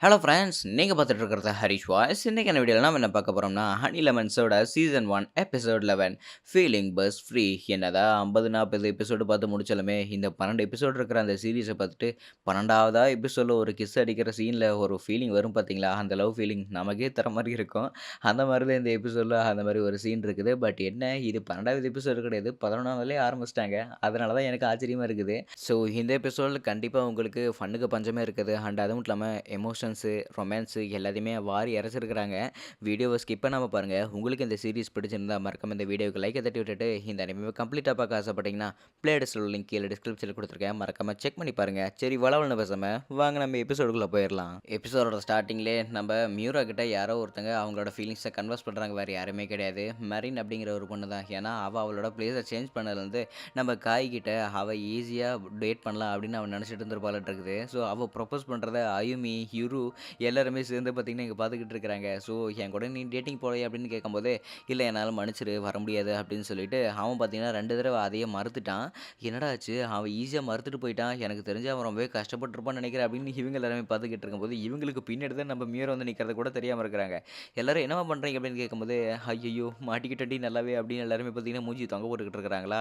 Hello friends, நீங்க பார்த்துட்டு இருக்கிறது ஹரிஷ் வாய்ஸ். இன்னைக்கான வீடியோல நாம என்ன பார்க்க போறோம்னா, ஹனி லெமன்ஸோட season 1 episode 11 feeling bus free. என்னதான் 50, 40 எபிசோடு பார்த்து முடிச்சாலுமே, இந்த 12 எபிசோடு இருக்கிற அந்த சீரிஸை பார்த்துட்டு 12வதா எபிசோடில் ஒரு கிஸ் அடிக்கிற சீனில் ஒரு ஃபீலிங் வரும் பார்த்தீங்களா, அந்த லவ் ஃபீலிங் நமக்கே தர மாதிரி இருக்கும். அந்த மாதிரி தான் இந்த எபிசோடில் அந்த மாதிரி ஒரு சீன் இருக்குது. பட் என்ன, இது 12வது எபிசோடு கிடையாது, 11வதுலேயே ஆரம்பிச்சிட்டாங்க. அதனால தான் எனக்கு ஆச்சரியமாக இருக்குது. ஸோ இந்த எபிசோடில் கண்டிப்பாக உங்களுக்கு ஃபன்னுக்கு பஞ்சமே இருக்குது. அண்ட் அதுவும் இல்லாமல் எமோஷன்ஸு, ரொமான்ஸு எல்லாத்தையுமே வாரி இறைச்சிருக்கிறாங்க. வீடியோவை ஸ்கிப் பண்ணாமல் பாருங்கள். உங்களுக்கு இந்த சீரிஸ் பிடிச்சிருந்தா மறக்காம இந்த வீடியோவுக்கு லைக்கை தட்டி விட்டுட்டு இந்த அனிமே கம்ப்ளீட்டாக பார்க்க ஆசைப்பட்டீங்கன்னா பிளேலிஸ்ட்டில் லிங்க் கீழே டிஸ்கிரிப்ஷனில் கொடுத்துருக்கேன். மறக்காம செக் பண்ணி பாருங்கள். சரி, வளவலன்னு பேசாமல் வாங்க நம்ம எபிசோடுக்குள்ளே போயிடலாம். எபிசோடோட ஸ்டார்டிங்லேயே நம்ம மியூரா கிட்ட யாரோ ஒருத்தங்க அவங்களோட ஃபீலிங்ஸை கன்வர்ஸ் பண்ணுறாங்க. வேறு யாருமே கிடையாது, மரின் அப்படிங்கிற ஒரு பொண்ணு தான். ஏன்னா அவளோட பிளேஸை சேஞ்ச் பண்ணதுலேருந்து நம்ம காய்கிட்ட அவள் ஈஸியாக டேட் பண்ணலாம் அப்படின்னு அவன் நினச்சிட்டு இருந்திருப்பாள்ட்டு இருக்குது. ஸோ அவள் ப்ரப்போஸ் பண்ணுறத அயுமி, யுரு எல்லாருமே சேர்ந்து பார்த்திங்கன்னா இங்கே பார்த்துக்கிட்டு இருக்கிறாங்க. ஸோ என் கூட நீ டேட்டிங் போலையே அப்படின்னு கேட்கும்போது, இல்லை என்னால் மன்னிச்சிரு, வர முடியாது அப்படின்னு சொல்லிட்டு அவன் பார்த்திங்கன்னா 2 தடவை அதையே மறுத்துட்டான். என்னடா ஆச்சு, அவன் ஈஸியாக மறுத்துட்டு போயிட்டான், எனக்கு தெரிஞ்சு அவன் ரொம்பவே கஷ்டப்பட்டுருப்பான்னு நினைக்கிறேன் அப்படின்னு இவங்க எல்லாருமே பார்த்துக்கிட்டு இருக்கும்போது, இவங்களுக்கு பின்னாடி தான் நம்ம மியூரா வந்து நிற்கிறது கூட தெரியாமல் இருக்கிறாங்க. எல்லாரும் என்னவா பண்ணுறீங்க அப்படின்னு கேட்கும்போது, ஐயோ மாட்டிக்கிட்டடி நல்லாவே அப்படின்னு எல்லாருமே பார்த்திங்கன்னா மூஞ்சி தொங்க போட்டுக்கிட்டு இருக்கிறாங்களா.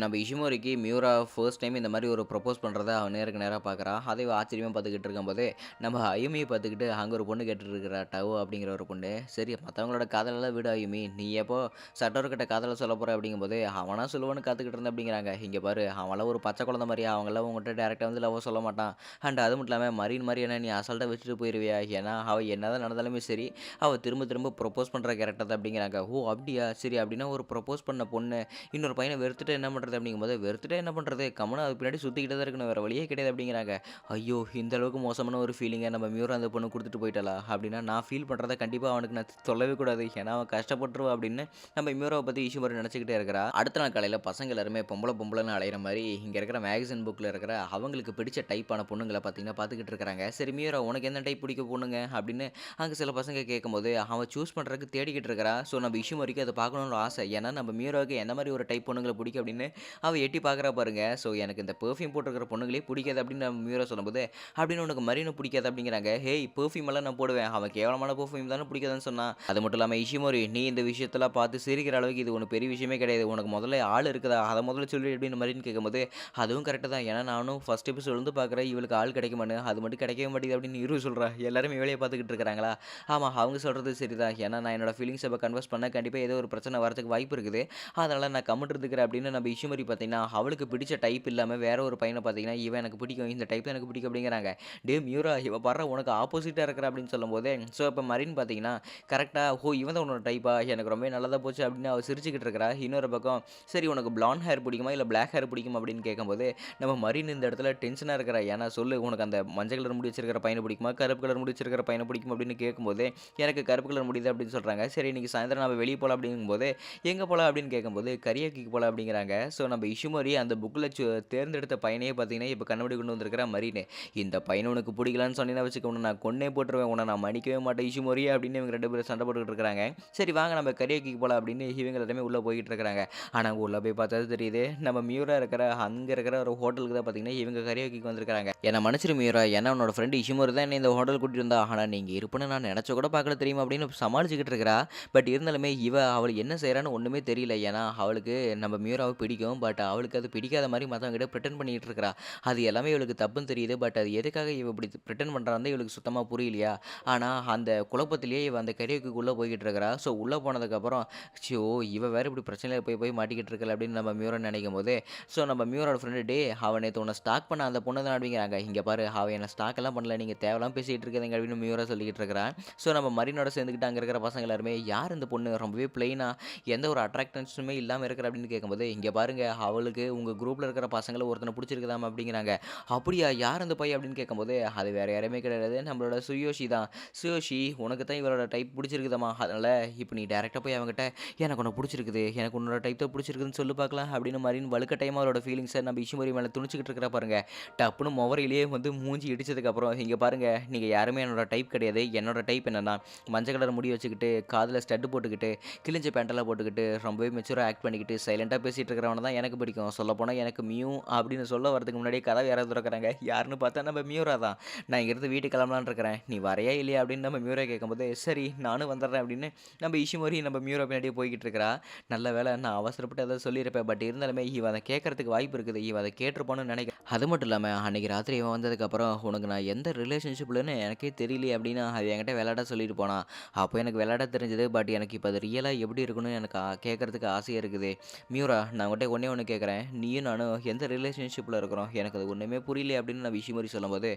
நம்ம இஷிமோரிக்கு மியூரா ஃபர்ஸ்ட் டைம் இந்த மாதிரி ஒரு ப்ரப்போஸ் பண்ணுறத அவன் நேருக்கு நேராக பார்க்குறான். அதை ஆச்சரியமாக பார்த்துக்கிட்டு இருக்கும்போது, நம்ம அயுமியை பார்த்துக்கிட்டு அங்கே ஒரு பொண்ணு கேட்டுட்டு இருக்கிறா, டவோ அப்படிங்கிற ஒரு பொண்ணு. சரி, மற்றவங்களோட காதலெல்லாம் விடு அயுமி, நீ எப்போ சட்டோர்கிட்ட காதலை சொல்ல போகிற அப்படிங்கும்போது, அவனா சொல்லுவான்னு காத்துக்கிட்டு இருந்தேன் அப்படிங்கிறாங்க. இங்கே பாரு, அவங்களாம் ஒரு பச்சை குழந்தை மாதிரியா, அவங்களாம் உங்கள்கிட்ட டேரெக்டாக வந்து லவ் சொல்ல மாட்டான். அண்ட் அது மட்டும் இல்லாமல் மரீன் மாதிரி என்ன நீ அசால்ட்டாக வச்சுட்டு போயிடுவியா, ஏன்னா அவள் என்ன தான் நடந்தாலுமே சரி, அவள் திரும்ப திரும்ப ப்ரொப்போஸ் பண்ணுற கேரக்டர் தான் அப்படிங்கிறாங்க. ஓ அப்படியா, சரி, அப்படின்னா ஒரு ப்ரொப்போஸ் பண்ண பொண்ணு இன்னொரு பையனை வெறுத்துட்டு என்ன பண்ணுறது அப்படிங்கும்போது, வெறுத்துட்டு என்ன பண்ணுறது, கம்மனு அது பின்னாடி சுற்றிக்கிட்டு தான் இருக்கணும், வேறு வழியே கிடையாது அப்படிங்கிறாங்க. ஐயோ, இந்த அளவுக்கு மோசமான ஒரு ஃபீலிங்கை நம்ம மியூரா அந்த பொண்ணு கொடுத்துட்டு போயிட்டாளா அப்படின்னா, நான் ஃபீல் பண்ணுறத கண்டிப்பாக அவனுக்கு நான் சொல்லவே கூடாது, ஏன்னா அவன் கஷ்டப்பட்டுருவா அப்படின்னு நம்ம மியூராவை பற்றி ஈஸ்வரி நினச்சிக்கிட்டே இருக்கிறா. அடுத்த நாள் காலையில் பசங்க எல்லாருமே பொம்பளைன்னு அலையிற மாதிரி இங்கே இருக்கிற மேகசின் புக்கில் இருக்கிற அவங்களுக்கு பிடிச்ச டைப்பான பொண்ணுங்களை பார்த்தீங்கன்னா பார்த்துக்கிட்டு இருக்கிறாங்க. சரி மியூரா, உனக்கு என்ன டைப் பிடிக்க பொண்ணுங்க அப்படின்னு அங்கே சில பசங்க கேட்கும்போது, அவன் சூஸ் பண்ணுறதுக்கு தேடிக்கிட்டு இருக்கிறா. ஸோ நம்ம இஷ்யூமரிக்கு அதை பார்க்கணுன்ற ஆசை, ஏன்னா நம்ம மியூராவுக்கு எந்த மாதிரி ஒரு டைப் பொண்ணுங்களை பிடிக்கும் அப்படின்னு அவள் எட்டி பார்க்குறா பாருங்க. ஸோ எனக்கு இந்த பெர்ஃப்யூம் போட்டிருக்கிற பொண்ணுங்களே பிடிக்காது அப்படின்னு நம்ம மியூரா சொல்லும்போது, அப்படின்னு உனக்கு மரீனும் பிடிக்காது அப்படிங்கிறாங்க. ஹேய், பெர்ஃப்யூம் எல்லாம் நான் போடுவேன், அவன் கேவலமான பெர்ஃப்யூம் தானே பிடிக்காதுன்னு சொன்னான். அது மட்டும் இல்லாமல் இஷிமோரி, நீ இந்த விஷயத்தெல்லாம் பார்த்து சிரிக்கிற அளவுக்கு இது ஒன்று பெரிய விஷயமே கிடையாது, உனக்கு முதல்ல ஆள் இருக்குதா, அதை முதல்ல சொல்லி அப்படின்னு மரின்னு கேட்கும்போது, அதுவும் கரெக்டு தான், ஏன்னா நானும் ஃபஸ்ட் எபிசோட் வந்து பார்க்குறேன், இவளுக்கு ஆள் கிடைக்குமான்னு, அது மட்டும் கிடைக்கவே மாட்டேங்குது அப்படின்னு இரு சொல்கிறா. எல்லாருமே வேலையை பார்த்துக்கிட்டு இருக்கிறாங்களா. ஆமாம், அவங்க சொல்கிறது சரிதான், ஏன்னா நான் என்னோட ஃபீலிங்ஸை இப்போ கன்வெர்ஸ் பண்ண கண்டிப்பாக ஏதோ ஒரு பிரச்சனை வரதுக்கு வாய்ப்பு இருக்குது, அதனால் நான் கம்மிட்டு இருக்கிறேன் அப்படின்னு நம்ம இஷிமரி பார்த்தீங்கன்னா அவளுக்கு பிடிச்ச டைப் இல்லாமல் வேற ஒரு பையனை பார்த்தீங்கன்னா இவன் எனக்கு பிடிக்கும், இந்த டைப் எனக்கு பிடிக்கும் அப்படிங்கிறாங்க. டே மியூரா, இவ பாரு உனக்கு ஆப்போசிட்டாக இருக்கிற அப்படின்னு சொல்லும்போது, ஸோ இப்போ மரின் பார்த்தீங்கன்னா கரெக்டாக, ஓ இவன் தான் உன்னோட டைப்பா, எனக்கு ரொம்ப நல்லதாக போச்சு அப்படின்னு அவள் சிரிச்சுக்கிட்டு இருக்கிறா. இன்னொரு பக்கம், சரி உனக்கு பிளாண்ட் ஹேர் பிடிக்குமா இல்லை பிளாக் ஹேர் பிடிக்குமா அப்படின்னு கேட்கும்போது, நம்ம மரின் இந்த இடத்துல டென்ஷனாக இருக்கிறா. ஏன்னா சொல்லு, உனக்கு அந்த மஞ்சள் கலர் முடி வச்சிருக்கிற பையனை பிடிக்குமா, கருப்பு கலர் முடி வச்சிருக்கிற பையனை பிடிக்கும் அப்படின்னு கேட்கும்போது, எனக்கு கருப்பு கலர் முடியுது அப்படின்னு சொல்கிறாங்க. சரி, இன்றைக்கி சாயந்தரம் நம்ம வெளியே போகலாம் அப்படிங்கும்போது, எங்கே போகலாம் அப்படின்னு கேட்கும்போது, கரியாக்கிக்கு போகலாம் அப்படிங்கிறாங்க. ஸோ நம்ம இஷுமரி அந்த புக்கில் தேர்ந்தெடுத்த பையனையே பார்த்தீங்கன்னா இப்போ கண்டுபிடி கொண்டு வந்திருக்கிற மரின். இந்த பையனை உனக்கு பிடிக்கலான்னு சொன்னீங்கன்னா வச்சுக்க, உன்னை நான் கொன்னே போட்டுருவேன், உன்னை நான் மன்னிக்கவே மாட்டேன் இஷுமோரியா அப்படின்னு இவங்க 2 பேரும் சண்டை போட்டுக்கிட்டு இருக்கிறாங்க. சரி வாங்க நம்ம கரியாக்கிக்கு போகலாம் அப்படின்னு இவங்க எல்லாருமே உள்ளே போய்கிட்டு இருக்கிறாங்க. ஆனால் உள்ளே போய் பார்த்தா தெரியுது, நம்ம மியூரா இருக்கிற அங்கே இருக்கிற ஒரு ஹோட்டலுக்கு தான் பார்த்தீங்கன்னா இவங்க கரியாக்கிக்கு வந்திருக்காங்க. என்னை மன்னிச்சிரு மியூரா, ஏன்னா உன்னோட ஃப்ரெண்டு இஷுமோரி தான் என்ன இந்த ஹோட்டல் கூட்டிட்டு வந்தா, ஆனால் நீங்கள் இருப்புன்னு நான் நினச்ச கூட பார்க்கல தெரியுமா அப்படின்னு சமாளிச்சுக்கிட்டு இருக்கிறா. பட் இருந்தாலுமே அவள் என்ன செய்கிறான்னு ஒன்றுமே தெரியல, ஏன்னா அவளுக்கு நம்ம மியூராவை பிடிக்கும், பட் அவளுக்கு அது பிடிக்காத மாதிரி மற்றவங்கிட்ட ப்ரிட்டன் பண்ணிகிட்டு இருக்கிறா. அது எல்லாமே இவளுக்கு தப்புன்னு தெரியுது, பட் அது எதுக்காக இவ இப்படி ப்ரிட்டன் பண்ணுறான்னு இவளுக்கு சுத்தமாக புரியலையா. ஆனால் அந்த குழப்பத்திலேயே இவ அந்த கரியக்குள்ளே போய்கிட்டு இருக்கிறா. ஸோ உள்ளே போனதுக்கப்புறம், ஷோ இவ வேறு இப்படி பிரச்சனையில் போய் மாட்டிக்கிட்டு இருக்கல அப்படின்னு நம்ம மியூரா நினைக்கும் போது, ஸோ நம்ம மியூரோட ஃப்ரெண்டு, டே அவன் நேற்று உன்னை ஸ்டாக் பண்ண அந்த பொண்ணு தான் அப்படிங்கிறாங்க. இங்கே பாரு, அவன் என்ன ஸ்டாக் எல்லாம் பண்ணல, நீங்கள் தேவையெல்லாம் பேசிகிட்டு இருக்கிறீங்க அப்படின்னு மியூரா சொல்லிக்கிட்டு இருக்கிறான். ஸோ நம்ம மரினோட சேர்ந்துக்கிட்டு அங்கே இருக்கிற பசங்க எல்லாருமே, யார் இந்த பொண்ணு ரொம்பவே பிளைனாக எந்த ஒரு அட்ராக்ஷன்ஸுமே இல்லாமல் இருக்கிற அப்படின்னு கேட்கும்போது, இங்கே பாருங்க அவளுக்கு உங்கள் குரூப்பில் இருக்கிற பசங்களை ஒருத்தனை பிடிச்சிருக்குதாம் அப்படிங்கிறாங்க. அப்படியா, யார் அந்த பையன் அப்படின்னு கேட்கும்போது, அது வேறு யாருமே கிடையாது, நம்மளோட சுயோஷி தான். சுயோஷி, உனக்கு தான் இவளோட டைப் பிடிச்சிருக்குதாம்மா, அதனால் இப்போ நீ டேரெக்டாக போய் அவங்ககிட்ட எனக்கு உன்னை பிடிச்சிருக்குது, எனக்கு உன்னோட டைப் தான் பிடிச்சிருக்குதுன்னு சொல்லி பார்க்கலாம் அப்படின்னு மரின் வலுக்கட்டாயமாக அவரோட ஃபீலிங்ஸை நம்ம இஷுமரி மேலே துணிச்சிக்கிட்டு இருக்கிற பாருங்க. டப்புன்னு முவரையிலேயே வந்து மூஞ்சி இடிச்சதுக்கப்புறம், இங்கே பாருங்கள் நீங்கள் யாருமே என்னோட டைப் கிடையாது, என்னோட டைப் என்னென்னா மஞ்சள் கலர் முடி வச்சுக்கிட்டு, காதில் ஸ்டட்டு போட்டுக்கிட்டு, கிழிஞ்ச பேண்டெல்லாம் போட்டுக்கிட்டு, ரொம்பவே மெச்சூராக ஆக்ட் பண்ணிக்கிட்டு சைலண்ட்டாக பேசிகிட்டு இருக்கிறவனை தான் எனக்கு பிடிக்கும். சொல்லப்போனால் எனக்கு மியூ அப்படின்னு சொல்ல வரதுக்கு முன்னாடியே கதை யாராவது திறக்கிறாங்க, யாருன்னு பார்த்தா நம்ம மியூரா தான். நான் இங்கேருந்து வீட்டுக்கு கிளம்பலான்னு இருக்கிறேன். நீ வரையா இல்லையா அப்படின்னு நம்ம மியூரா கேட்கும்போது, சரி நானும் வந்துடுறேன் அப்படின்னு நம்ம இஷிமோரி நம்ம மியூரா பின்னாடியே போய்கிட்டு இருக்கிறா. நல்ல வேளை நான் அவசரப்பட்டு ஏதாவது சொல்லியிருப்பேன். பட் இருந்தாலுமே இவ அத கேட்கறதுக்கு வாய்ப்பு இருக்குது. இவ அத கேட்டிருப்பான்னு நினைக்கிறேன். அது மட்டும் இல்லாம அன்னைக்கு ராத்திரி இவன் வந்ததுக்கப்புறம், "உனக்கு நான் எந்த ரிலேஷன்ஷிப்லன்னு எனக்கே தெரியலையே" அப்படின்னு அவ என்கிட்ட விளையாட சொல்லிட்டு போனா. அப்போ எனக்கு விளையாட தெரிஞ்சது. பட் எனக்கு இப்போ அது ரியலா எப்படி இருக்குன்னு எனக்கு கேட்கறதுக்கு ஆசையா இருக்குது. மியூரா, நான் உன்கிட்ட ஒண்ணே ஒண்ணு கேட்குறேன். நீயும் நானும் எந்த ரிலேஷன்ஷிப்ல இருக்கிறோம்? எனக்கு அது ஒண்ணுமே புரியலையே அப்படின்னு நான் விஷயமாரி சொல்லும்போது,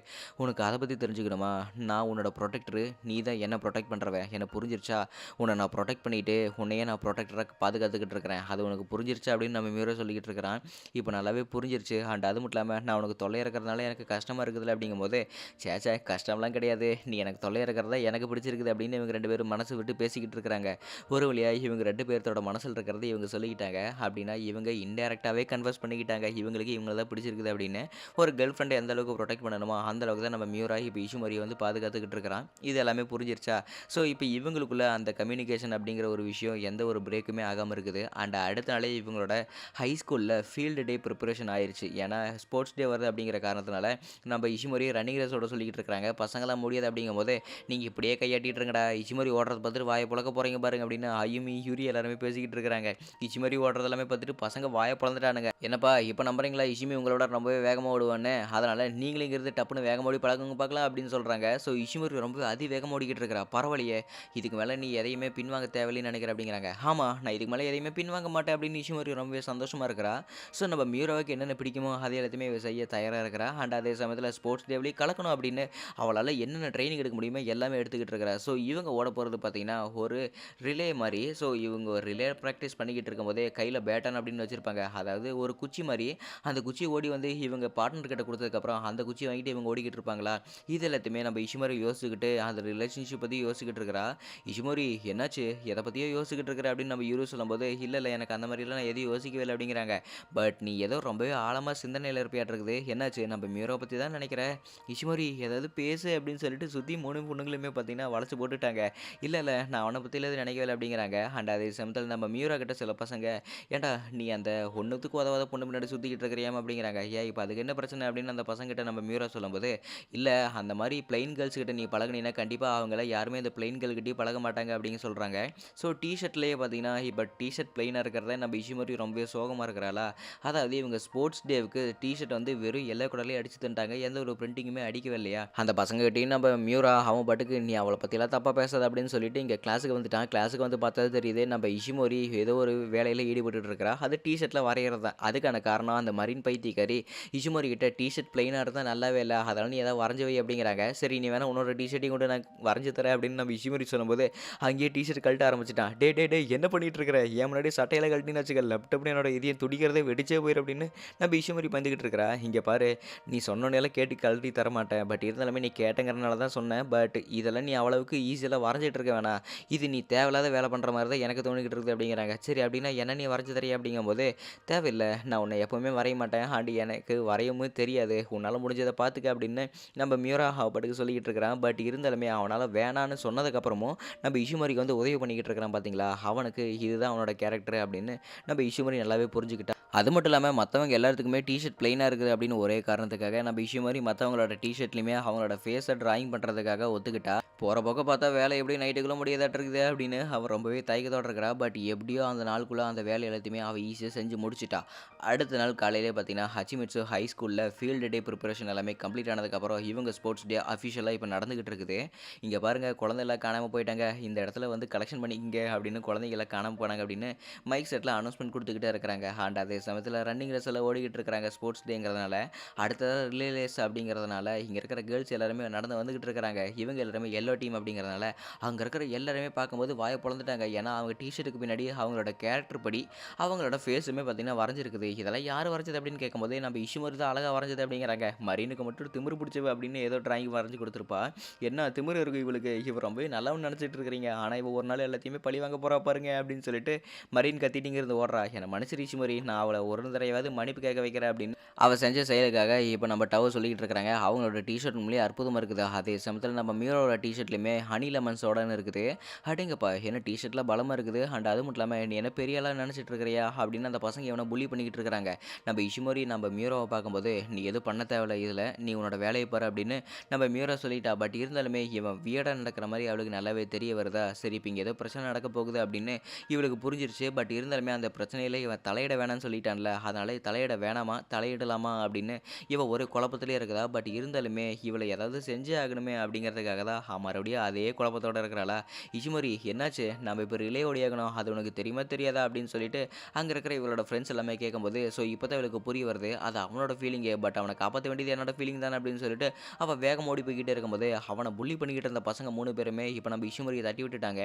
"உனக்கு அத பத்தி தெரிஞ்சுக்கணுமா? நான் உன்னோட புரொடெக்டரு. நீ தான் என்ன புரொடெக்ட் பண்றவ. எனக்கு புரிஞ்சிருச்சா? உன்னை நான் புரொடெக்ட் பண்ணிட்டு, உன்னையே நான் புரொடெக்டரா பாதுகாத்துக்கிட்டு இருக்கிறேன். அது உனக்கு புரிஞ்சிருச்சா?" அப்படின்னு நம்ம மியூரா சொல்லிக்கிட்டு இருக்கிறான். இப்போ நல்லாவே புரிஞ்சிருச்சு. அண்ட் அது மட்டும் இல்லாம, நான் உனக்கு தொல்லையா இருக்கிறதுனால எனக்கு கஷ்டமா இருக்குதுல்ல அப்படிங்கும்போது, "ச்சே ச்சே கஷ்டம்லாம் கிடையாது. நீ எனக்கு தொல்லையா இருக்கிறது தான் எனக்கு பிடிச்சிருக்குது" அப்படின்னு இவங்க 2 பேரும் மனசு விட்டு பேசிக்கிட்டு இருக்கிறாங்க. ஒரு வழியா இவங்க 2 பேத்தோட மனசுல இருக்கிறத இவங்க சொல்லிக்கிட்டாங்க. அப்படின்னா இவங்க இன்டைரக்டாவே கன்வர்ஸ் பண்ணிக்கிட்டாங்க. இவங்களுக்கு இவங்கள தான் பிடிச்சிருக்குது அப்படின்னு. ஒரு கேர்ள் ஃப்ரெண்ட எந்த அளவுக்கு புரொடெக்ட் பண்ணணுமோ, அந்த அளவுக்கு தான் நம்ம மியூரா இப்போ இஷுமரியை வந்து பாதுகாத்துக்கிட்டு இருக்கிறான். இது எல்லாமே புரிஞ்சிருச்சா? ஸோ இப்போ இவங்களுக்குள்ள அந்த கம்யூனிகேஷன் அப்படிங்கிற ஒரு விஷயம் எந்த ஒரு பிரேக்குமே ஆகாம இருக்குது. அண்ட் அடுத்த நாளே இவங்களோட ஹை ஸ்கூல்ல ஃபீல்டு டே ப்ரிப்பரேஷன் ஆயிருச்சு. ஏன்னா ஸ்போர்ட்ஸ் டே வருது அப்படிங்கிற காரணத்தினால நம்ம இஷிமோரி ரன்னிங் ரேஸோட சொல்லிக்கிட்டு இருக்கிறாங்க. பசங்களாம் முடியாது அப்படிங்கும்போது, "நீங்க இப்படியே கையாட்டிட்டு இருங்கடா. இஷிமோரி ஓடுறத பார்த்துட்டு வாய பொளக்க போறீங்க பாருங்க" அப்படின்னு அயுமி, யூரி எல்லாருமே பேசிக்கிட்டு இருக்கிறாங்க. இஷிமோரி ஓடுறது எல்லாமே பார்த்துட்டு பசங்க வாய பொளந்துட்டானுங்க. "என்னப்பா இப்ப நம்புறீங்களா இஷிமி உங்களோட ரொம்பவே வேகமா ஓடுவான்னு? அதனால நீங்களும் இங்கிருந்து டப்புன்னு வேகமா ஓடி பழகுங்க பார்க்கலாம்" அப்படின்னு சொல்றாங்க. ஸோ இஷிமோரி ரொம்பவே அதிவேகமா ஓடிக்கிட்டு இருக்கிறா. "பரவாயில்லையே, இதுக்கு மேல நீ எதையுமே பின்வாங்க தேவையில்லைன்னு நினைக்கிறேன்" அப்படிங்கிறாங்க. "ஆமா, நான் இதுக்கு மேல எதையுமே பின்வாங்க மாட்டேன்" அப்படின்னு இஷிமோரி ரொம்பவே சந்தோஷமா இருக்கிறா. ஸோ நம்ம மியூராவுக்கு என்னென்ன பிடிக்குமோ அது எல்லாத்தையுமே இவ செய்ய தயாரா இருக்கிறா. அண்ட் அதே சமயத்தில ஸ்போர்ட்ஸ் டேவிலயும் கலக்கணும் அப்படின்னு அவளால என்னென்ன ட்ரெய்னிங் எடுக்க முடியுமோ எல்லாமே எடுத்துக்கிட்டு இருக்கிறா. ஸோ இவங்க ஓட போறது பார்த்தீங்கன்னா, ஒரு ரிலே மாரி. ஸோ இவங்க ரிலே பிராக்டிஸ் பண்ணிக்கிட்டு இருக்கும்போதே கையில பேட்டன் அப்படின்னு வச்சிருப்பாங்க. அதாவது ஒரு குச்சி மாரி. அந்த குச்சிய ஓடி வந்து இவங்க பார்ட்னர் கிட்ட குடுத்ததுக்கப்புறம் அந்த குச்சிய வாங்கிட்டு இவங்க ஓடிக்கிட்டு இருப்பாங்களா? இது எல்லாத்தையுமே நம்ம இஷிமோரி யோசிச்சுக்கிட்டு அந்த ரிலேஷன்ஷிப் பத்தி யோசிச்சுக்கிட்டு இருக்கிறா. "இஷிமோரி என்னாச்சு? எத பத்தியோ யோசிச்சுக்கிட்டு இருக்கிற" அப்படின்னு நம்ம யூரு சொல்லும்போது, "இல்ல, இல்ல எனக்கு அந்த மாரிலாம் நான் எதையும் யோசிக்கவே இல்ல" அப்படிங்கிறாங்க. பட் நீ ஏதோ ரொம்பவே ஆழமா சிந்தனையில இருப்பியாட்ருக்குது. என்னாச்சு? நம்ம மியூராவ பத்தி தான் நினைக்கிற? இஷிமோரி ஏதாவது பேசு அப்படின்னு சொல்லிட்டு சுத்தி 3 பொண்ணுங்களுமே பார்த்தீங்கன்னா வளைச்சு போட்டுட்டாங்க. இல்ல, இல்ல நான் அவன பத்திலாம் எதுவும் நினைக்கவே இல்ல அப்படிங்கிறாங்க. அண்ட் அதே சமயத்தில நம்ம மியூரா கிட்ட சில பசங்க, "ஏன்டா நீ அந்த ஒண்ணுத்துக்கும் உதவாத பொண்ணு பின்னாடி சுத்திக்கிட்டு இருக்கிறியாமா?" அப்படிங்கிறாங்க. "ஏன் இப்ப அதுக்கு என்ன பிரச்சனை?" அப்படின்னு அந்த பசங்ககிட்ட நம்ம மியூரா சொல்லும்போது, "இல்ல அந்த மாரி பிளெயின் கேர்ள்ஸ் கிட்ட நீ பழகுனீன்னா கண்டிப்பா அவங்கள யாருமே இந்த பிளெயின் கேர்ள் கிட்டயும் பழக மாட்டாங்க" அப்படின்னு சொல்றாங்க. ஸோ டீ ஷர்ட்லயே பார்த்தீங்கன்னா, இப்ப டீ ஷர்ட் பிளெயினா இருக்கிறத நம்ம இஷிமோரி ரொம்பவே சோகமா இருக்கிறாளா? அதாவது இவங்க ஸ்போர்ட்ஸ் டேவுக்கு டீ ஷர்ட் வந்து வெறும் எல்லோ கலர்லயே அடிச்சு தந்துட்டாங்க. எந்த ஒரு பிரிண்டிங்குமே அடிக்கவே இல்லையா? அந்த பசங்ககிட்டயும் நம்ம மியூரா அவன் பாட்டுக்கு "நீ அவள பத்திலாம் தப்பா பேசாத" அப்படின்னு சொல்லிட்டு இங்க கிளாஸுக்கு வந்துட்டான். கிளாஸுக்கு வந்து பார்த்தா தெரியுது நம்ம இஷிமோரி ஏதோ ஒரு வேலையில ஈடுபட்டுட்டு இருக்கிறா. அது டீ ஷர்ட்ல வரையறது தான். அதுக்கான காரணம் அந்த மரீன் பைத்தியக்காரி இஷிமோரி கிட்ட "டீ ஷர்ட் பிளெயினா இருந்தா நல்லாவே இல்ல. அதனால நீ ஏதாவது வரைஞ்சு வை" அப்படிங்கிறாங்க. "சரி நீ வேணா உன்னோட டீ ஷர்ட்டையும் கொண்டு நான் வரைஞ்சு தரேன்" அப்படின்னு நம்ம இஷிமோரி சொல்லும்போது, அங்கேயே டீ ஷர்ட் கழட்ட ஆரம்பிச்சுட்டான். "டேய் டேய் டேய் என்ன பண்ணிட்டு இருக்கிற? என் முன்னாடி சட்டையில கழட்டின்னு வச்சுக்க லப் டப்னு என்னோட இதயம் துடிக்கிறதே வெடிச்சே போயிரும்" அப்படின்னு நம்ம இஷுமரி வந்துகிட்டு இருக்கிறா. "இங்க பாரு, நீ சொன்னோனேலாம் கேட்டு கழட்டி தரமாட்டேன். பட் இருந்தாலுமே நீ கேட்டங்கிறனால தான் சொன்னேன். பட் இதெல்லாம் நீ அவ்வளவுக்கு ஈஸியாலாம் வரைஞ்சிட்டு இருக்க வேணாம். இது நீ தேவையில்லாத வேலை பண்ற மாரி தான் எனக்கு தோணிக்கிட்டு இருக்குது" அப்படிங்கிறாங்க. "சரி அப்படின்னா என்ன நீ வரைஞ்சு தரியா?" அப்படிங்கும்போது, "தேவையில்ல. நான் உன்னை எப்பவுமே வரைய மாட்டேன். அண்ட் எனக்கு வரையவும் தெரியாது. உன்னால முடிஞ்சத பார்த்துக்க" அப்படின்னு நம்ம மியூரா அவ பாட்டுக்கு சொல்லிக்கிட்டு இருக்கிறான். பட் இருந்தாலுமே அவனால வேணான்னு சொன்னதுக்கப்புறமும் நம்ம இஷுமரிக்கு வந்து உதவி பண்ணிக்கிட்டு இருக்கிறான் பார்த்தீங்களா? அவனுக்கு இதுதான் அவனோட கேரக்டர் அப்படின்னு நம்ம இஷுமரி நல்லாவே புரிஞ்சுக்கிட்டா. அது மட்டும் இல்லாம மத்தவங்க எல்லாத்துக்குமே டீ ஷர்ட் பிளெயினா இருக்குது அப்படின்னு ஒரே காரணத்துக்காக நம்ம இஷுமரி மத்தவங்களோட டீ ஷர்ட்லயுமே அவங்களோட ஃபேஸ டிராயிங் பண்றதுக்காக ஒத்துக்கிட்டா. போற போக்க பார்த்தா வேலை எப்படியும் நைட்டுக்குள்ள முடியதாட்டிருக்குதே அப்படின்னு அவ ரொம்பவே தயக்கத்தோட இருக்கிறா. பட் எப்படியோ அந்த நாளுக்குள்ள அந்த வேலை எல்லாத்தையுமே அவ ஈஸியா செஞ்சு முடிச்சுட்டா. அடுத்த நாள் காலையிலே பார்த்தீங்கன்னா, ஹச்சிமிட்சு ஹை ஸ்கூல்ல ஃபீல்டு டே ப்ரிப்பரேஷன் எல்லாமே கம்ப்ளீட் ஆனதுக்கப்புறம் இவங்க ஸ்போர்ட்ஸ் டே அஃபிஷியலா இப்ப நடந்துகிட்டு இருக்குது. "இங்க பாருங்க குழந்தை எல்லாம் காணாம போயிட்டாங்க. இந்த இடத்துல வந்து கலெக்ஷன் பண்ணிக்கங்க" அப்படின்னு குழந்தைங்க எல்லாம் காணாம போனாங்க அப்படின்னு மைக் செட்ல அனௌன்ஸ்மென்ட் குடுத்துக்கிட்டே இருக்கிறாங்க. அண்ட் அதே சமயத்துல ரன்னிங் ரேஸ் எல்லாம் ஓடிக்கிட்டு இருக்கிறாங்க ஸ்போர்ட்ஸ் டேங்கிறதுனால. அடுத்தது ரிலே ரேஸ் அப்படிங்கிறதுனால இங்க இருக்கிற கேர்ள்ஸ் எல்லாருமே நடந்து வந்துகிட்டு இருக்கிறாங்க. இவங்க எல்லாருமே எல்லோ டீம் அப்படிங்கிறதுனால அங்க இருக்கிற எல்லாருமே பார்க்கும்போது வாய பொளந்துட்டாங்க. ஏன்னா அவங்க டீ ஷர்ட்டுக்கு பின்னாடி அவங்களோட கேரக்டர் படி அவங்களோட ஃபேஸுமே பார்த்தீங்கன்னா வரைஞ்சிருக்குது. "இதெல்லாம் யார் வரைஞ்சது?" அப்படின்னு கேட்கும்போது, "நம்ம இஷுமதி தான் அழகா வரைஞ்சது" அப்படிங்கிறாங்க. "மரீனுக்கு மட்டும் திமிரு பிடிச்சவ" அப்படின்னு ஏதோ டிராயிங் வரைஞ்சு குடுத்துருப்பா. "என்ன திமிரு இருக்கு இவளுக்கு? இவ ரொம்பவே நல்லவன்னு நினைச்சிட்டு இருக்கிறீங்க. ஆனா இவ ஒரு நாள் எல்லாத்தையுமே பழி வாங்க போறா பாருங்க" அப்படின்னு சொல்லிட்டு மரீன் கத்திட்டு இங்கிருந்து ஓடுறா. "என்ன மன்னிச்சிரு இஷுமதி, நான் அவள அவளை ஒரு தடவையாவது மன்னிப்பு கேட்க வைக்கிற அப்படின்னு அவ செஞ்ச செயலுக்காக இப்போ நம்ம டவ் சொல்லிக்கிட்டு இருக்காங்க. அவங்களோட டிஷர்ட் உண்மையிலேயே அற்புதமா இருக்குது. அதே சமயத்தில் நம்ம மியூரோட டிஷர்ட்லையுமே ஹனி லெமன் சோடான்னு இருக்குது. அடேங்கப்பா என்ன டிஷர்ட்லாம் பலமாக இருக்குது. அண்ட் அது மட்டும் இல்லாமல் நீ என்ன பெரிய ஆளாக நினச்சிட்டு இருக்கிறியா அப்படின்னு அந்த பசங்க இவனை புள்ளி பண்ணிக்கிட்டு இருக்கிறாங்க. நம்ம இஷிமோரி நம்ம மியூரோவை பார்க்கும்போது நீ எதுவும் பண்ண தேவையில்ல இதில், நீ உன்னோட வேலையை பாரு அப்படின்னு நம்ம மியூரோ சொல்லிட்டா. பட் இருந்தாலுமே இவன் வியர்டாக நடக்கிற மாதிரி அவளுக்கு நல்லாவே தெரிய வருதா. சரி இப்போ இங்கே ஏதோ பிரச்சனை நடக்க போகுது அப்படின்னு இவளுக்கு புரிஞ்சிருச்சு. பட் இருந்தாலுமே அந்த பிரச்சனையில் இவன் தலையிட வேணாம்னு சொல்லிட்டான்ல, அதனால தலையிட வேணாமா தலையிடலாமா அப்படின்னு இவ ஒரு குழப்பத்திலே இருக்குதா. பட் இருந்தாலுமே இவளை ஏதாவது செஞ்சே ஆகணுமே அப்படிங்கிறதுக்காக தான் மறுபடியும் அதே குழப்பத்தோட இருக்கிறாளா. இஷிமோரி என்னாச்சு, நம்ம இப்போ ரிலே ஓடியாகணும், அது உனக்கு தெரியுமா தெரியாதா அப்படின்னு சொல்லிட்டு அங்கே இருக்கிற இவளோட ஃப்ரெண்ட்ஸ் எல்லாமே கேட்கும்போது ஸோ இப்போ தான் இவளுக்கு புரிய வருது அது அவனோட ஃபீலிங்கே. பட் அவனை காப்பாற்ற வேண்டியது என்னோட ஃபீலிங் தானே அப்படின்னு சொல்லிட்டு அவள் வேகம் ஓடி போய்கிட்டே இருக்கும்போது அவனை புள்ளி பண்ணிக்கிட்டு இருந்த பசங்க 3 பேருமே இப்போ நம்ம இஷிமோரியை தட்டி விட்டுட்டாங்க.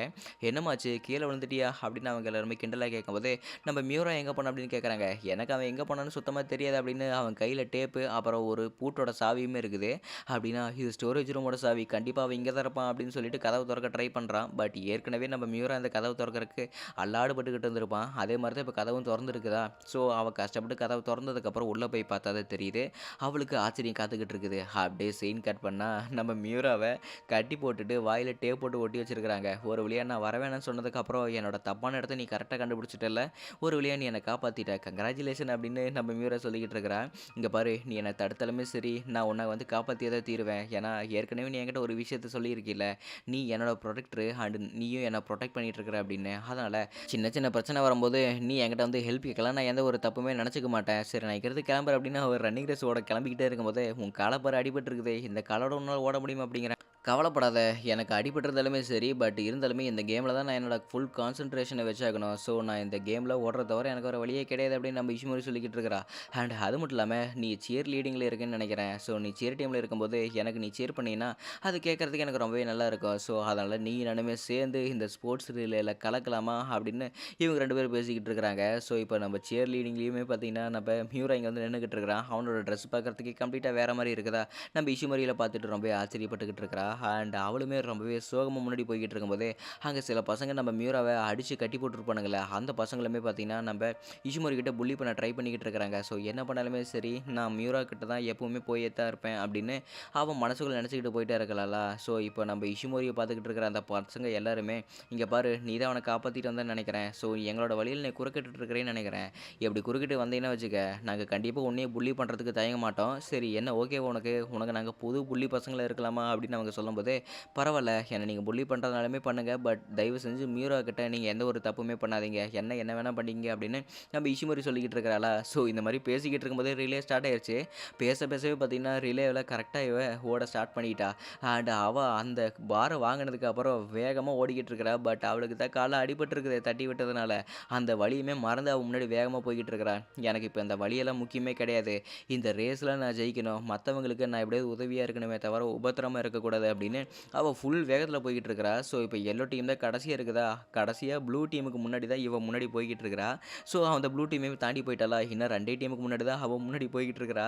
என்னமாச்சு கீழே விழுந்துட்டியா அப்படின்னு அவங்க எல்லாருமே கிண்டலாக கேட்கும்போது நம்ம மியூரா எங்கே போன அப்படின்னு கேட்குறாங்க. எனக்கு அவன் எங்கே போனான்னு சுத்தமாக தெரியாது அப்படின்னு அவன் கையில் டேப்பு அப்புறம் ஒரு பூட்டோட சாவியுமே இருக்குது. அப்படின்னா இது ஸ்டோரேஜ் ரூமோட சாவி, கண்டிப்பாக அவன் இங்கே தான் இருப்பான் அப்படின்னு சொல்லிட்டு கதவு திறக்க ட்ரை பண்ணுறான். பட் ஏற்கனவே நம்ம மியூரா அந்த கதவு திறக்கிறதுக்கு அல்லாடுபட்டுக்கிட்டு இருந்திருப்பான். அதே மாதிரி தான் இப்போ கதவும் திறந்துருக்குதா. ஸோ அவள் கஷ்டப்பட்டு கதவு திறந்ததுக்கப்புறம் உள்ளே போய் பார்த்தா தான் தெரியுது. அவளுக்கு ஆச்சரியம் காத்துக்கிட்டு இருக்குது. அப்படியே சீன் கட் பண்ணால் நம்ம மியூராவை கட்டி போட்டுட்டு வாயில் டேப் போட்டு ஒட்டி வச்சிருக்கிறாங்க. ஒரு வழியாக நான் வரவேணான்னு சொன்னதுக்கப்புறம் என்னோட தப்பான இடத்த நீ கரெக்டாக கண்டுபிடிச்சிட்டல, ஒரு வழியாக நீ என்னை காப்பாற்றிட்ட, கங்க்ராச்சுலேஷன் அப்படின்னு நம்ம மியூரா சொல்லிக்கிட்டு இருக்கிறா. இங்கே பாரு நீ என்னை தடுத்தாலுமே சரி நான் உன்னை வந்து காப்பாற்றியே தான் தீருவேன். ஏன்னா ஏற்கனவே நீ என்கிட்ட ஒரு விஷயத்த சொல்லியிருக்கில்ல, நீ என்னோட ப்ரொடெக்டரு அண்டு நீயும் என்னை ப்ரொடெக்ட் பண்ணிகிட்டு இருக்கிற அப்படின்னு. அதனால் சின்ன சின்ன பிரச்சனை வரும்போது நீ என்கிட்ட வந்து ஹெல்ப் கேட்கலாம், நான் எந்த ஒரு தப்புமே நினச்சிக்க மாட்டேன். சரி நான் இங்கிறது கிளம்புறேன் அப்படின்னு அவர் ரன்னிங் ரேஸ் ஓட கிளம்பிக்கிட்டே இருக்கும்போது உன் காலப்பாரு அடிபட்டு இருக்குது, இந்த காலோட உன்னால் ஓட முடியுமா அப்படிங்கிற. கவலைப்படாத, எனக்கு அடிபட்டிருந்தாலுமே சரி, பட் இருந்தாலுமே இந்த கேமில் தான் நான் என்னோட ஃபுல் கான்சன்ட்ரேஷனை வச்சாகணும். ஸோ நான் இந்த கேமில் ஓடுறத தவிர எனக்கு ஒரு வழியே கிடையாது அப்படின்னு நம்ம இஷ்மோரி சொல்லிக்கிட்டு இருக்கிறா. அண்ட் அது மட்டும் இல்லாமல் நீ சியர் லீடிங்கில் இருக்குன்னு நினைக்கிறேன். ஸோ நீ சியர் டீமில் இருக்கும்போது எனக்கு நீ சியர் பண்ணினா அது கேட்குறதுக்கு எனக்கு ரொம்பவே நல்லா இருக்கும். ஸோ அதனால் நீ நானுமே சேர்ந்து இந்த ஸ்போர்ட்ஸ் ரிலேயில் கலக்கலாமா அப்படின்னு இவங்க 2 பேரும் பேசிக்கிட்டு இருக்கிறாங்க. ஸோ இப்போ நம்ம சியர் லீடிங்லேயுமே பார்த்தீங்கன்னா நம்ம மியூரா இங்கே வந்து நின்றுக்கிட்டு இருக்கிறான். அவனோட ட்ரெஸ் பார்க்குறதுக்கு கம்ப்ளீட்டாக வேறு மாதிரி இருக்குதா. நம்ம இஷ்மோரியில் பார்த்துட்டு ரொம்ப ஆச்சரியப்பட்டுக்கிட்டு இருக்கிறா. அண்ட் அவளுமே ரொம்பவே சோகமாக முன்னாடி போய்கிட்டு இருக்கும்போது அங்கே சில பசங்க நம்ம மியூராவை அடித்து கட்டி போட்டுருப்பானுங்களே, அந்த பசங்களுமே பார்த்தீங்கன்னா நம்ம இஷிமோரி கிட்ட புள்ளி பண்ண ட்ரை பண்ணிக்கிட்டு இருக்கிறாங்க. ஸோ என்ன பண்ணாலுமே சரி நான் மியூரா கிட்ட தான் எப்பவுமே போயே தான் இருப்பேன் அப்படின்னு அவன் மனசுக்குள்ள நினச்சிக்கிட்டு போயிட்டே இருக்கலாம்ல. ஸோ இப்போ நம்ம இஷிமோரியை பார்த்துக்கிட்டு இருக்கிற அந்த பசங்க எல்லாருமே இங்கே பாரு நீ தான் அவனை காப்பாற்றிட்டு வந்தேன்னு நினைக்கிறேன். ஸோ எங்களோட வழியில் நீ குறுக்கிட்டு இருக்கிறேன்னு நினைக்கிறேன். எப்படி குறுக்கிட்டு வந்தீங்கன்னா வச்சுக்க, நாங்கள் கண்டிப்பாக உன்னையே புள்ளி பண்ணுறதுக்கு தயங்க மாட்டோம். சரி என்ன ஓகே உனக்கு நாங்கள் புது புள்ளி பசங்களை இருக்கலாமா அப்படின்னு அவங்க சொல்லும்போது பரவாயில்ல என்னை நீங்கள் புள்ளி பண்ணுறதுனாலுமே பண்ணுங்கள், பட் தயவு செஞ்சு மியூரா கிட்ட நீங்கள் எந்த ஒரு தப்புமே பண்ணாதீங்க, என்ன வேணால் பண்ணிங்க அப்படின்னு நம்ம இஷிமோரி சொல்லிக்கிட்டு இருக்கிறாளா. ஸோ இந்த மாதிரி பேசிக்கிட்டு இருக்கும்போது ரிலே ஸ்டார்ட் ஆயிடுச்சு. பேசவே பார்த்தீங்கன்னா ரிலேவில் கரெக்டாக இவ ஓட ஸ்டார்ட் பண்ணிட்டா. அண்ட் அவள் அந்த பாரை வாங்கினதுக்கு அப்புறம் வேகமாக ஓடிக்கிட்டு இருக்கிறா. பட் அவளுக்கு தான் காலை அடிபட்டுருக்குது தட்டி விட்டதுனால அந்த வழியுமே மறந்து அவள் முன்னாடி வேகமாக போய்கிட்டு இருக்கிறான். எனக்கு இப்போ இந்த வழியெல்லாம் முக்கியமே கிடையாது, இந்த ரேஸில் நான் ஜெயிக்கணும், மற்றவங்களுக்கு நான் எப்படியாவது உதவியாக இருக்கணுமே தவிர உபத்திரமாக இருக்கக்கூடாது அப்படின்னு அவள் ஃபுல் வேகத்தில் போய்கிட்டு இருக்கிறா. ஸோ இப்போ எல்லோ டீம் தான் கடைசியாக இருக்குதா, கடைசியாக ப்ளூ டீமுக்கு முன்னாடி தான் இவன் முன்னாடி போய்கிட்டு இருக்கிறா. ஸோ அந்த ப்ளூ டீமே தாண்டி போயிட்டாளா, இன்னும் 2 டீமுக்கு முன்னாடி தான் அவள் முன்னாடி போய்கிட்டு இருக்கிறா.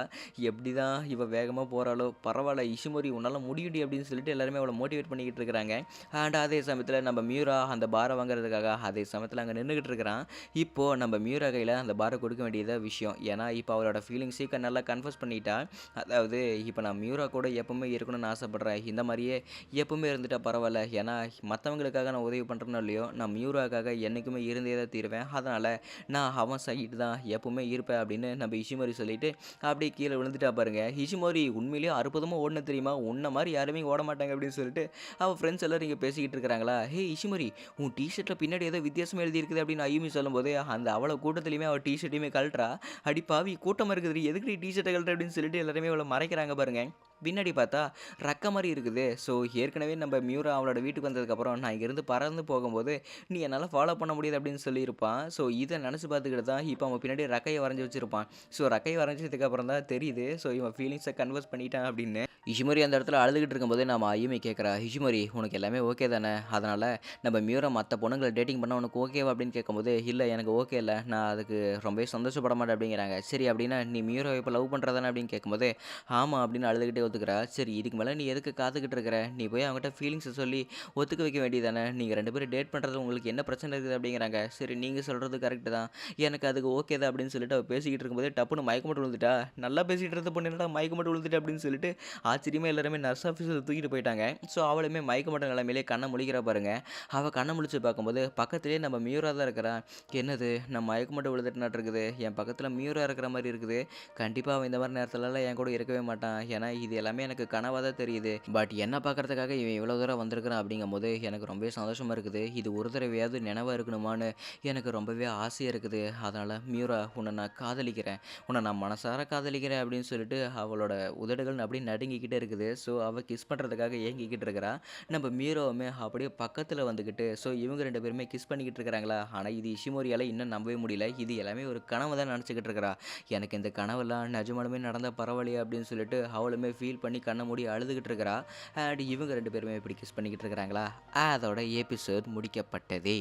எப்படி தான் இவள் வேகமாக போகிறாளோ பரவாயில்ல இஷிமோரி உன்னால் முடியுடி அப்படின்னு சொல்லிட்டு எல்லாருமே அவளை மோட்டிவேட் பண்ணிக்கிட்டு இருக்கிறாங்க. அண்ட் அதே சமயத்தில் நம்ம மியூரா அந்த பாரை வாங்குறதுக்காக அதே சமயத்தில் அங்கே நின்றுக்கிட்டு இருக்கிறான். இப்போது நம்ம மியூரா கையில் அந்த பாரை கொடுக்க வேண்டியதாக விஷயம். ஏன்னா இப்போ அவளோட ஃபீலிங்ஸையும் நல்லா கன்ஃபர்ஸ் பண்ணிட்டா. அதாவது இப்போ நான் மியூரா கூட எப்பவுமே இருக்கணும்னு ஆசைப்பட்றேன், இந்த மாதிரியே எப்பவுமே இருந்துட்டால் பரவாயில்ல. ஏன்னா மற்றவங்களுக்காக நான் உதவி பண்ணுறேனோ இல்லையோ நான் மியூராக்காக என்றைக்குமே இருந்தே தான் தீருவேன். அதனால் நான் அவன் சைடு தான் எப்பவுமே இருப்பேன் அப்படின்னு நம்ம இஷிமோரி சொல்லிட்டு அப்படியே கீழே விழுந்துட்டா பாருங்க. இஷிமோரி உண்மையிலேயே அற்புதமாக ஓடன தெரியுமா, உன்ன மாதிரி யாருமே ஓட மாட்டாங்க அப்படின்னு சொல்லிட்டு அவள் ஃப்ரெண்ட்ஸ் எல்லோரும் இங்கே பேசிக்கிட்டு இருக்கிறாங்களா. ஹே இஷிமோரி உன் டிஷர்ட்டில் பின்னாடி ஏதோ வித்தியாசமாக எழுதியிருக்குது அப்படின்னு ஐயுமி சொல்லும்போது அந்த அவ்வளோ கூட்டத்துலையுமே அவள் டிஷர்ட்டையுமே கழட்டுறா. அடி பாவி கூட்டமாக இருக்குது எதுக்கு டிஷர்ட்டை கழட்டு அப்படின்னு சொல்லிட்டு எல்லாருமே அவளை மறைக்கிறாங்க பாருங்க. பின்னாடி பார்த்தா ரக்க மாதிரி இருக்குது. ஸோ ஏற்கனவே நம்ம மியூரா அவளோட வீட்டுக்கு வந்ததுக்கப்புறம் நான் இங்கேருந்து பறந்து போகும்போது நீ என்னால் ஃபாலோ பண்ண முடியாது அப்படின்னு சொல்லியிருப்பான். ஸோ இதை நினச்சி பார்த்துக்கிட்டு தான் இப்போ அவன் பின்னாடி ரக்கையை வரைஞ்சி வச்சுருப்பான். ஸோ ரக்கையை வரைஞ்சதுக்கப்புறம் தான் தெரியுது ஸோ இவன் ஃபீலிங்ஸை கன்வர்ஸ் பண்ணிட்டான் அப்படின்னு. இஷிமோரி அந்த இடத்துல அழுதுகிட்டு இருக்கும்போது நம்ம ஐயுமி கேட்குறா, இஷிமோரி உனக்கு எல்லாமே ஓகே தானே, அதனால் நம்ம மியூரா மற்ற பொண்ணுங்களை டேட்டிங் பண்ண உனக்கு ஓகேவா அப்படின்னு கேட்கும்போது இல்லை எனக்கு ஓகே இல்லை, நான் அதுக்கு ரொம்பவே சந்தோஷப்பட மாட்டேன் அப்படிங்கிறாங்க. சரி அப்படின்னா நீ மியூரா இப்போ லவ் பண்ணுறதானே அப்படின்னு கேட்கும்போது ஆமாம் அப்படின்னு அழுதுகிட்டே ஒத்துக்கிறா. சரி இதுக்கு மேல நீ எதுக்கு காத்துக்கிட்டு இருக்கிற? நீ போய் அவங்ககிட்ட ஃபீலிங்ஸ சொல்லி ஒத்துக்க வைக்க வேண்டியது தானே. நீங்க 2 பேரும் டேட் பண்றதுல உங்களுக்கு என்ன பிரச்சனை இருக்குது அப்படிங்கிறாங்க. சரி நீங்க சொல்றது கரெக்ட் தான். எனக்கு அதுக்கு ஓகே தான் அப்படின்னு சொல்லிட்டு அவ பேசிக்கிட்டு இருக்கும்போதே டப்புன்னு மயக்கம் போட்டு விழுந்துட்டா. நல்லா பேசிட்டு இருந்த பொண்ணு என்னடா மயக்கம் போட்டு விழுந்துட்டா அப்படின்னு சொல்லிட்டு ஆச்சரியமா எல்லாருமே நர்ஸ் ஆஃபீஸர்ல தூக்கிட்டு போயிட்டாங்க. ஸோ அவளுமே மயக்கமட்ட நிலைமையிலே கண்ண முழிக்கிறா பாருங்க. அவ கண்ண முழிச்சு பார்க்கும்போது பக்கத்திலேயே நம்ம மியூரா தான் இருக்கிறா. என்னது நான் மயக்கம் போட்டு விழுந்துட்டேனாட்டு இருக்குது. என் பக்கத்துல மியூரா இருக்கிற மாரி இருக்குது. கண்டிப்பா அவன் இந்த மாரி நேரத்துலலாம் என் கூட இருக்கவே மாட்டான். ஏன்னா இது எல்லாமே எனக்கு கனவா தான் தெரியுது. பட் என்ன பார்க்கறதுக்காக இவன் இவ்வளோ தூரம் வந்திருக்கிறான் அப்படிங்கும்போது எனக்கு ரொம்பவே சந்தோஷமா இருக்குது. இது ஒரு தடவையாவது நினைவா இருக்கணுமான்னு எனக்கு ரொம்பவே ஆசையா இருக்குது. அதனால மியூரா உன்னை நான் காதலிக்கிறேன். உன்னை நான் மனசார காதலிக்கிறேன் அப்படின்னு சொல்லிட்டு அவளோட உதடுகள் அப்படியே நடுங்கிக்கிட்டே இருக்குது. ஸோ அவள் கிஸ் பண்ணுறதுக்காக ஏங்கிக்கிட்டு இருக்கிறா. நம்ம மியூராவுமே அப்படியே பக்கத்தில் வந்துக்கிட்டு ஸோ இவங்க 2 பேருமே கிஸ் பண்ணிக்கிட்டு இருக்கிறாங்களா. ஆனால் இது இஷிமோரியால இன்னும் நம்பவே முடியல. இது எல்லாமே ஒரு கனவு தான் நினச்சிக்கிட்டு இருக்கிறா. எனக்கு இந்த கனவெல்லாம் நிஜமாலுமே நடந்தா பரவாயில்லையே அப்படின்னு சொல்லிட்டு அவளுமே ஃபீல் பண்ணி கண்ணை மூடி அழுதுகிட்டு இருக்கிறா. அண்ட் இவங்க 2 பேருமே இப்படி கிஸ் பண்ணிக்கிட்டு இருக்கிறாங்களா. அதோட எபிசோட் முடிக்கப்பட்டதே.